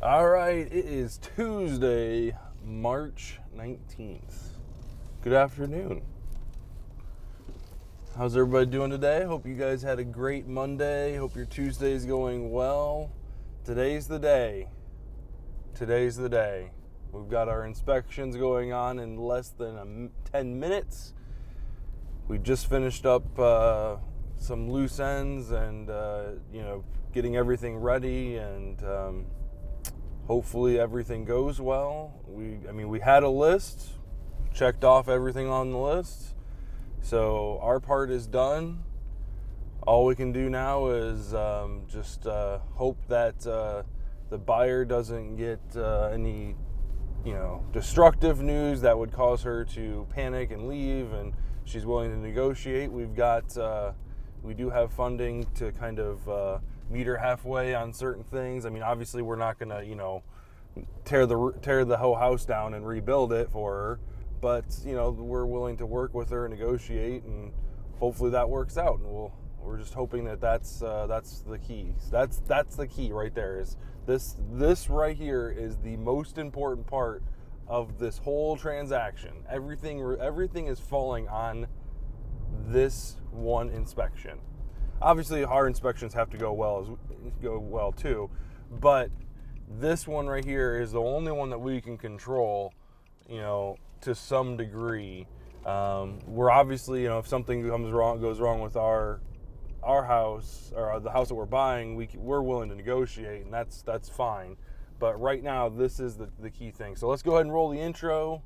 All right, it is Tuesday, March 19th. Good afternoon. How's everybody doing today? Hope you guys had a great Monday. Hope your Tuesday is going well. Today's the day. Today's the day. We've got our inspections going on in less than 10 minutes. We just finished up some loose ends and, getting everything ready, and hopefully everything goes well. We had a list, checked off everything on the list. So our part is done. All we can do now is just hope that the buyer doesn't get any, destructive news that would cause her to panic and leave, and she's willing to negotiate. We do have funding to kind of meet her halfway on certain things. Obviously we're not going to, tear the whole house down and rebuild it for her, but we're willing to work with her and negotiate, and hopefully that works out. And we're just hoping that that's the key. That's the key right there. Is this right here is the most important part of this whole transaction. Everything is falling on this one inspection. Obviously, our inspections have to go well too, but this one right here is the only one that we can control, to some degree. We're obviously, if something goes wrong with our house, or the house that we're buying, we're willing to negotiate, and that's fine. But right now, this is the key thing. So let's go ahead and roll the intro.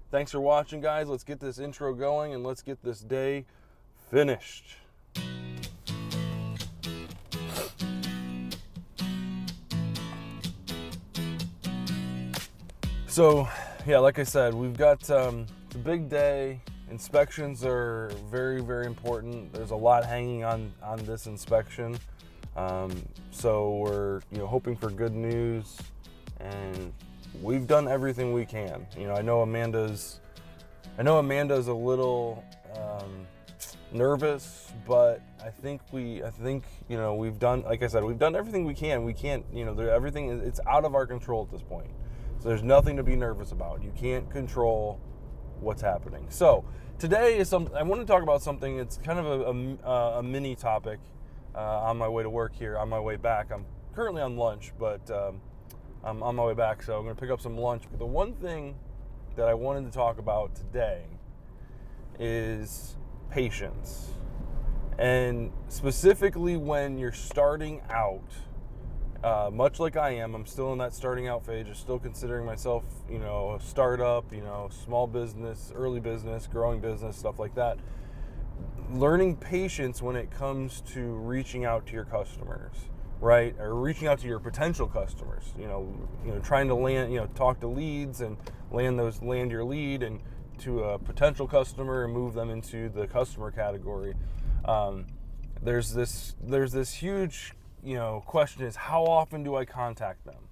Thanks for watching, guys. Let's get this intro going, and let's get this day finished. So, yeah, like I said, we've got it's a big day. Inspections are very, very important. There's a lot hanging on this inspection. So we're hoping for good news, and we've done everything we can. I know Amanda's a little nervous, but I think we've done, like I said, we've done everything we can. We can't, it's out of our control at this point. So there's nothing to be nervous about. You can't control what's happening. So today I want to talk about something. It's kind of a mini topic on my way to work here. On my way back, I'm currently on lunch, but I'm on my way back, so I'm going to pick up some lunch. But the one thing that I wanted to talk about today is patience, and specifically when you're starting out. Much like I am, I'm still in that starting out phase. I'm still considering myself, a startup, small business, early business, growing business, stuff like that. Learning patience when it comes to reaching out to your customers, right? Or reaching out to your potential customers, trying to land, talk to leads and land your lead and to a potential customer and move them into the customer category. There's this huge question is, how often do I contact them?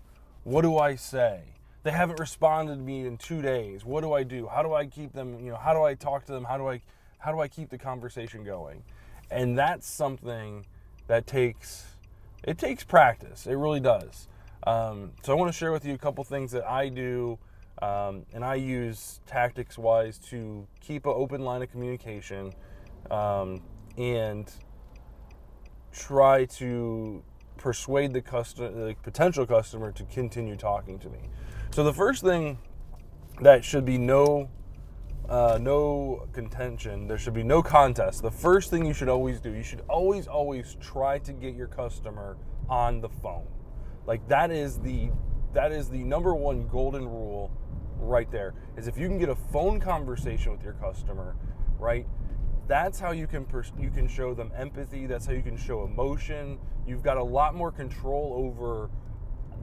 What do I say? They haven't responded to me in 2 days. What do I do? How do I keep them, how do I talk to them? How do I keep the conversation going? And that's something that takes practice. It really does. So I want to share with you a couple things that I do, and I use tactics wise to keep an open line of communication, and try to persuade the potential customer to continue talking to me. So the first thing that should be no contention, there should be no contest. The first thing you should always do, you should always try to get your customer on the phone. Like that is the number one golden rule right there, is if you can get a phone conversation with your customer, right? That's how you can show them empathy. That's how you can show emotion. You've got a lot more control over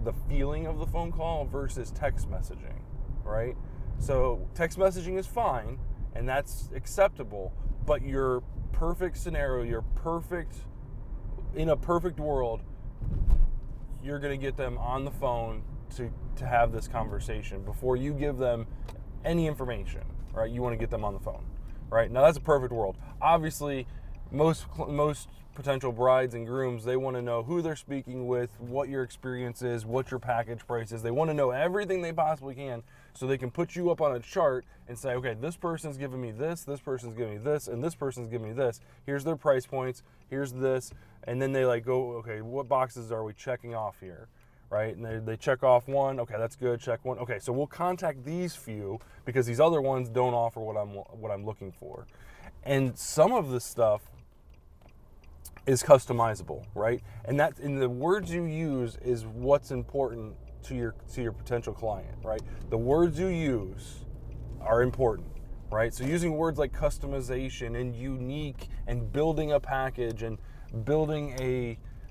the feeling of the phone call versus text messaging, right? So text messaging is fine, and that's acceptable, but your perfect scenario, in a perfect world, you're going to get them on the phone to have this conversation before you give them any information, right? You want to get them on the phone. Right? Now that's a perfect world. Obviously, most potential brides and grooms, they want to know who they're speaking with, what your experience is, what your package price is. They want to know everything they possibly can so they can put you up on a chart and say, okay, this person's giving me this person's giving me this, and this person's giving me this. Here's their price points, here's this. And then they like go, okay, what boxes are we checking off here, right? And they check off one, okay, that's good, check one. Okay, so we'll contact these few because these other ones don't offer what I'm looking for. And some of this stuff is customizable, right? And that in the words you use is what's important to your potential client, right? The words you use are important, right? So using words like customization and unique and building a package and building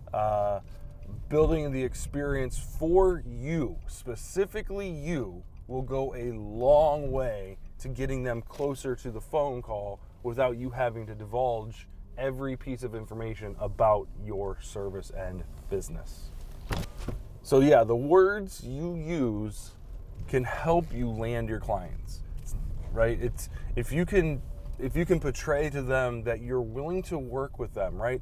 the experience for you, specifically you, will go a long way to getting them closer to the phone call without you having to divulge every piece of information about your service and business. So yeah, the words you use can help you land your clients, right? It's if you can portray to them that you're willing to work with them, right?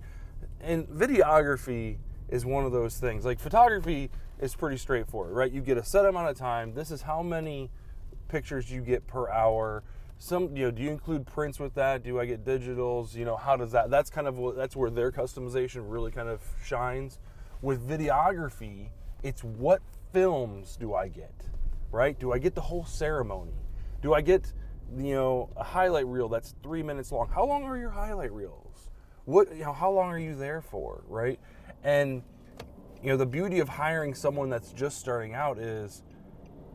And videography is one of those things. Like photography is pretty straightforward, right? You get a set amount of time. This is how many pictures you get per hour. Do you include prints with that? Do I get digitals? How does that? That's where their customization really kind of shines. With videography, it's what films do I get, right? Do I get the whole ceremony? Do I get, a highlight reel that's 3 minutes long? How long are your highlight reels? How long are you there for, right? And, the beauty of hiring someone that's just starting out is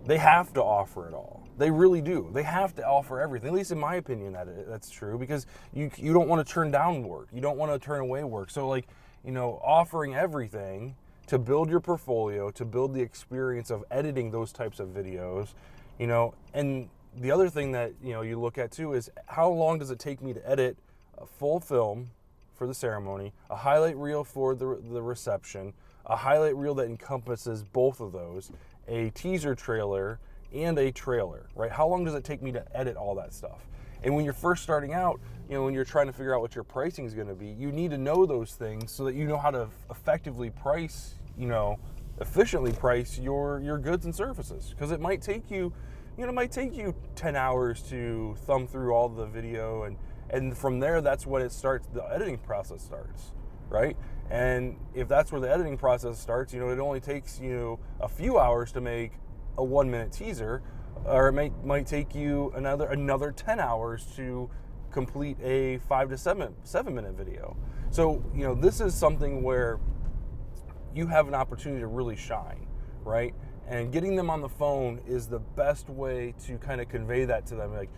they have to offer it all. They really do. They have to offer everything. At least in my opinion, that's true, because you don't want to turn down work. You don't want to turn away work. So offering everything to build your portfolio, to build the experience of editing those types of videos, and the other thing that, you look at too is how long does it take me to edit a full film for the ceremony, a highlight reel for the reception, a highlight reel that encompasses both of those, a teaser trailer, and a trailer, right? How long does it take me to edit all that stuff? And when you're first starting out, when you're trying to figure out what your pricing is going to be, you need to know those things so that you know how to effectively price, efficiently price your goods and services. Because it might take you, 10 hours to thumb through all the video, and from there, that's when it starts. The editing process starts, right? And if that's where the editing process starts, it only takes a few hours to make a 1-minute teaser, or it might take you another 10 hours to complete a 5 to 7 minute video. So this is something where you have an opportunity to really shine, right? And getting them on the phone is the best way to kind of convey that to them. Like,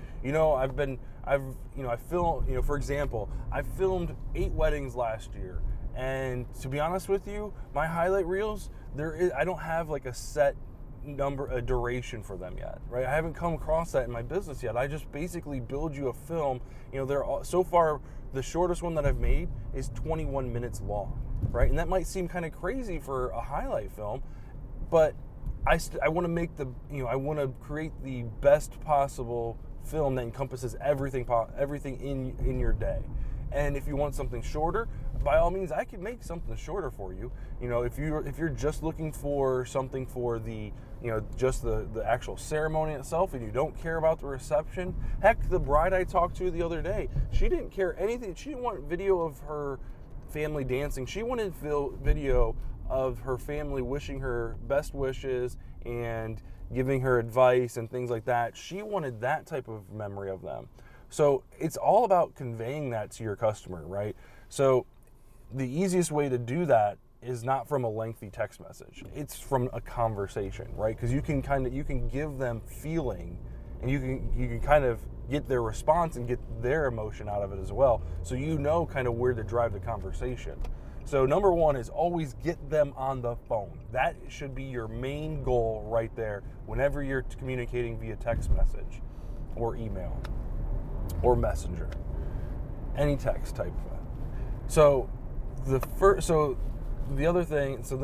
for example, I filmed 8 weddings last year, and to be honest with you, my highlight reels, I don't have like a set a duration for them yet, right? I haven't come across that in my business yet. I just basically build you a film. So far, the shortest one that I've made is 21 minutes long, right? And that might seem kind of crazy for a highlight film, but I want to make I want to create the best possible film that encompasses everything in your day. And if you want something shorter, by all means, I can make something shorter for you. If you're just looking for something for the just the actual ceremony itself, and you don't care about the reception. Heck, the bride I talked to the other day, she didn't care anything. She didn't want video of her family dancing. She wanted video of her family wishing her best wishes and giving her advice and things like that. She wanted that type of memory of them. So it's all about conveying that to your customer, right? So the easiest way to do that is not from a lengthy text message. It's from a conversation, right? Because you can give them feeling, and you can kind of get their response and get their emotion out of it as well. So kind of where to drive the conversation. So number one is always get them on the phone. That should be your main goal right there whenever you're communicating via text message or email or messenger, any text type of thing. So the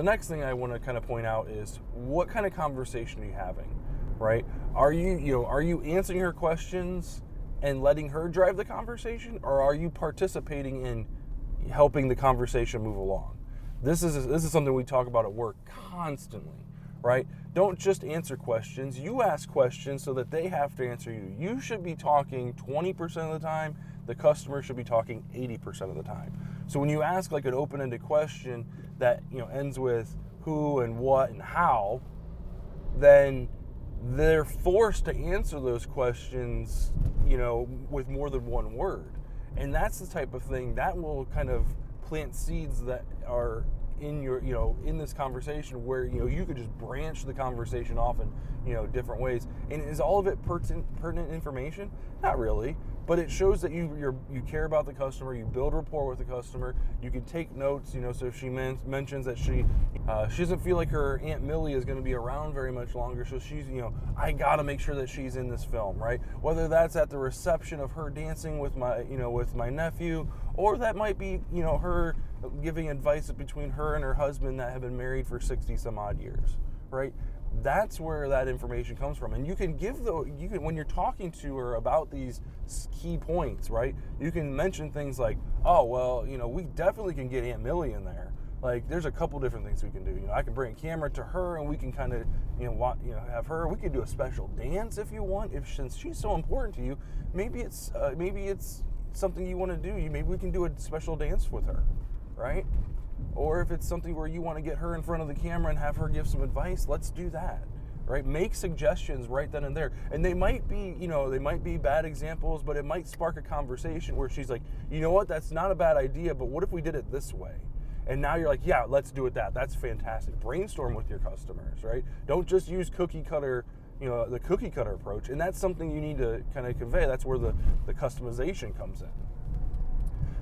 next thing I want to kind of point out is what kind of conversation are you having, right? Are you answering her questions and letting her drive the conversation, or are you participating in helping the conversation move along. This is something we talk about at work constantly, right? Don't just answer questions. You ask questions so that they have to answer you. You should be talking 20% of the time. The customer should be talking 80% of the time. So when you ask like an open-ended question that ends with who and what and how, then they're forced to answer those questions, with more than one word. And that's the type of thing that will kind of plant seeds that are in your, in this conversation where, you could just branch the conversation off in, different ways. And is all of it pertinent information? Not really. But it shows that you care about the customer, you build rapport with the customer, you can take notes, so if she mentions that she doesn't feel like her Aunt Millie is going to be around very much longer, so she's, I got to make sure that she's in this film, right? Whether that's at the reception of her dancing with my nephew, or that might be, her giving advice between her and her husband that have been married for 60 some odd years, right? That's where that information comes from. And you can when you're talking to her about these key points, right? You can mention things like, oh, well, we definitely can get Aunt Millie in there. Like, there's a couple different things we can do. I can bring a camera to her and we can kind of, have her. We could do a special dance if you want. Since she's so important to you, maybe it's something you want to do. Maybe we can do a special dance with her, right? Or if it's something where you want to get her in front of the camera and have her give some advice, let's do that, right? Make suggestions right then and there. And they might be bad examples, but it might spark a conversation where she's like, you know what, that's not a bad idea, but what if we did it this way? And now you're like, yeah, let's do it that's fantastic. Brainstorm with your customers, right? Don't just use the cookie cutter approach. And that's something you need to kind of convey. That's where the customization comes in.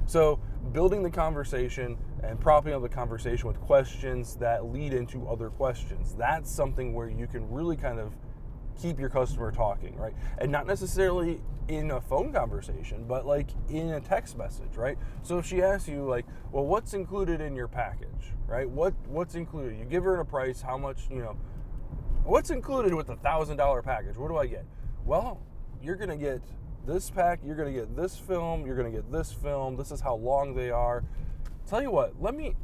So building the conversation and propping up the conversation with questions that lead into other questions. That's something where you can really kind of keep your customer talking, right? And not necessarily in a phone conversation, but like in a text message, right? So if she asks you like, well, what's included in your package, right? What's included? You give her a price, how much, what's included with the $1,000 package? What do I get? Well, you're going to get this pack, you're going to get this film, you're going to get this film, this is how long they are. Tell you what,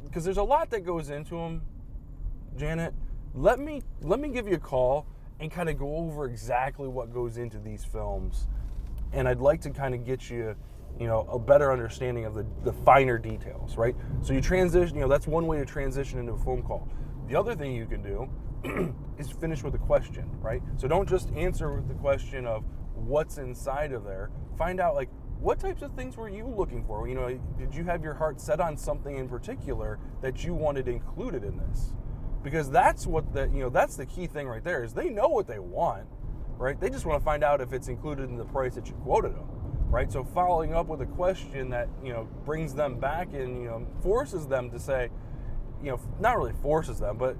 because there's a lot that goes into them, Janet, let me give you a call and kind of go over exactly what goes into these films. And I'd like to kind of get you, a better understanding of the finer details, right? So you transition, that's one way to transition into a phone call. The other thing you can do is finish with a question, right? So don't just answer with the question of what's inside of there. Find out like, what types of things were you looking for? Did you have your heart set on something in particular that you wanted included in this? Because that's that's the key thing right there, is they know what they want, right? They just want to find out if it's included in the price that you quoted them, right? So following up with a question that, brings them back and, forces them to say, not really forces them, but,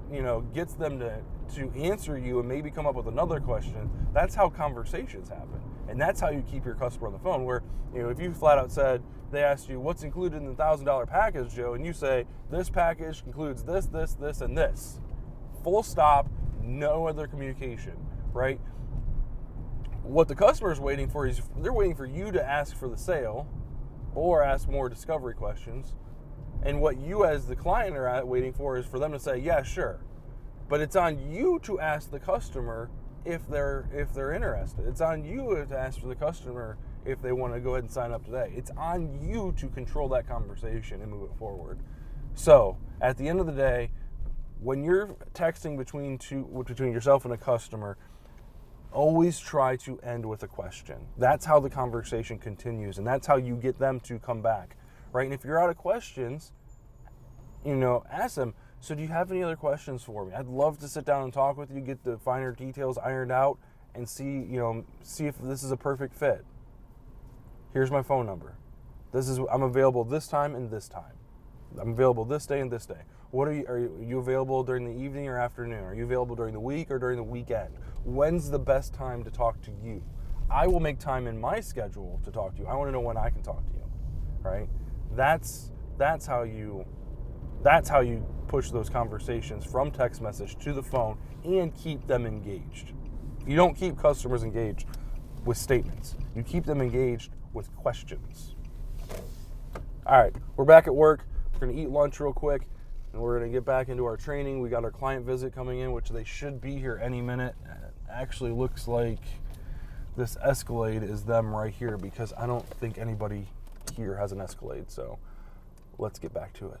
gets them to answer you and maybe come up with another question. That's how conversations happen. And that's how you keep your customer on the phone, where, if you flat out said, they asked you, what's included in the $1,000 package, Joe? And you say, this package includes this, this, this, and this. Full stop, no other communication, right? What the customer is waiting for is they're waiting for you to ask for the sale or ask more discovery questions. And what you as the client are waiting for is for them to say, yeah, sure. But it's on you to ask the customer if they're interested. It's on you to ask for the customer if they want to go ahead and sign up today. It's on you to control that conversation and move it forward. So at the end of the day, when you're texting between yourself and a customer, always try to end with a question. That's how the conversation continues, and that's how you get them to come back, right? And if you're out of questions, ask them, so do you have any other questions for me? I'd love to sit down and talk with you, get the finer details ironed out, and see if this is a perfect fit. Here's my phone number. I'm available this time and this time. I'm available this day and this day. Are you available during the evening or afternoon? Are you available during the week or during the weekend? When's the best time to talk to you? I will make time in my schedule to talk to you. I want to know when I can talk to you, right? That's how you push those conversations from text message to the phone and keep them engaged. You don't keep customers engaged with statements. You keep them engaged with questions. All right, we're back at work. We're going to eat lunch real quick, and we're going to get back into our training. We got our client visit coming in, which they should be here any minute. It actually looks like this Escalade is them right here because I don't think anybody here has an Escalade, so let's get back to it.